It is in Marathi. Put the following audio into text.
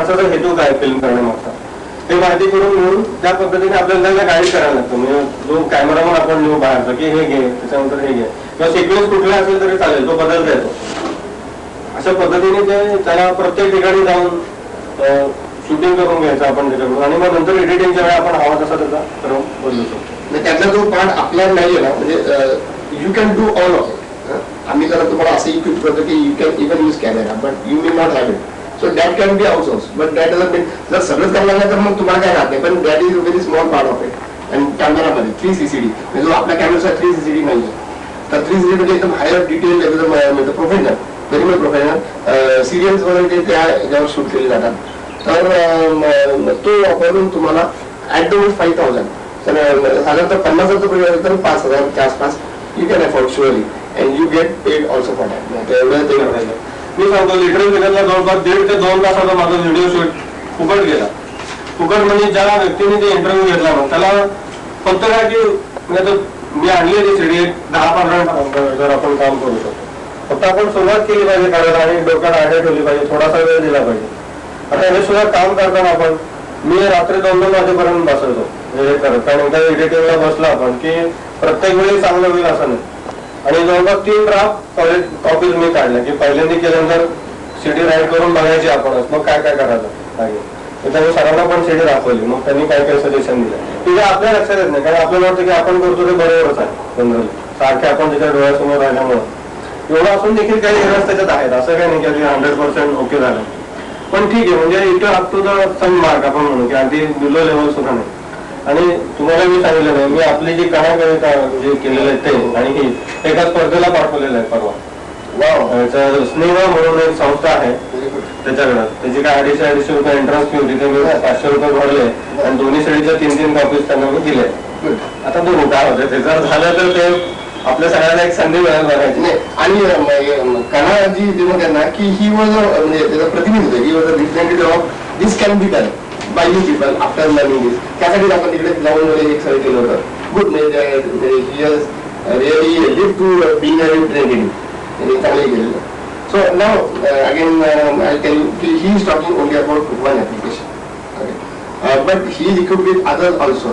माणसाचा हेतू काय फिल्म करण्यामागचा हे माहिती करून घेऊन त्या पद्धतीने आपल्याला त्यांना गाईड करायला लागतं. म्हणजे जो कॅमेरामन आपण नेऊ बाहेरचा की हे घे त्याच्यानंतर हे घे किंवा सिक्वेन्स कुठला असेल तरी चालेल तो बदलता येतो. अशा पद्धतीने ते त्याला प्रत्येक ठिकाणी जाऊन शूटिंग करून घ्यायचं आपण त्याच्याकडून आणि मग नंतर एडिटिंगच्या वेळी आपण हवा तसा त्याचा सर्व बदलू शकतो. त्यातला जो पार्ट आपल्याला नाहीये ना म्हणजे you can do all of it. आम्ही जरा तुम्हाला असं इक्विप करतो की you can even use camera but you will not have it. So that can be outsource but that doesn't mean जर सगळंच करायला लागलं तर मग तुम्हाला काय राहत नाही. पण that is very small part of it. आणि कॅमेरामध्ये 360 म्हणजे जो आपल्या कॅमेराचा 360 नाही तर 360 म्हणजे एकदम हायर डिटेल एकदम professional very much professional serials वगैरे त्या ह्याच्यावर शूट केले जातात. तर तो वापरून तुम्हाला ऍट द 5,000 तर साधारणतः 50,000 तर 5,000 च्या आसपास you can afford surely and you get paid also for that. एवढं ते करायचं. मी सांगतो लिटरल केलेला जवळपास 1.5 ते 2 तासाचा माझा व्हिडिओ शूट फुकट गेला. फुकट म्हणजे ज्या व्यक्तीने ते इंटरव्ह्यू घेतला ना त्याला फक्त काय की म्हणजे मी आणली ती सीडी 10-15 जर आपण काम करू शकतो. फक्त आपण सुरुवात केली पाहिजे करायला आणि डोक्यात आयडिया ठेवली पाहिजे थोडासा वेळ दिला पाहिजे. आता हे सुद्धा काम करताना आपण मी रात्री 2-2 वाजेपर्यंत बसवतो हे करत कारण एकदा एडिटिंगला बसला आपण की प्रत्येक वेळी चांगलं होईल असं नाही. आणि जवळपास 3 ड्राफ्ट कॉपीज मी काढल्या की पहिल्यांदा केल्यानंतर सीडी राईट करून बघायची आपणच मग काय काय करायचं आहे. त्यामुळे सरांना पण सीडी दाखवली मग त्यांनी काय काय सजेशन दिलं की आपल्या लक्षात येत नाही कारण आपल्याला वाटतं की आपण करतो ते बरोबरच आहे जनरली सारखे आपण त्याच्या डोळ्यासमोर राहिल्यामुळे एवढं असून देखील काही एरर्स त्याच्यात आहेत. असं काही नाही की 100% ओके झालं पण ठीक आहे म्हणजे इथं up to the some mark आपण म्हणू की अगदी बिलो लेवल सुद्धा नाही. आणि तुम्हाला मी सांगितलं नाही मी आपली जी कणा कविता जे केलेलं आहे ते आणि ही एका स्पर्धेला पाठवलेलं आहे परवा. स्नेह म्हणून एक संस्था आहे त्याच्याकडे त्याची काय 250 रुपये एंट्रन्स फी होती ते मी 500 रुपये भरले आणि दोन्ही साईडच्या 3-3 कॉपीज त्यांना मी दिले. आता बघू काय होतं ते जर झालं तर ते आपल्या सगळ्यांना एक संधी मिळायला बघायची नाही. आणि कणा जी जेव्हा त्यांना की ही वॉज म्हणजे त्याचं प्रतिनिधित्व he was a representative of this can be done by you people after learning this. त्यासाठी आपण तिकडे जाऊन एक सर्वे केलं होतं. गुड म्हणजे really live to being a representative त्यांनी चांगले केलेलं. So now again I tell you की he is talking only about one application but he is equipped with other also.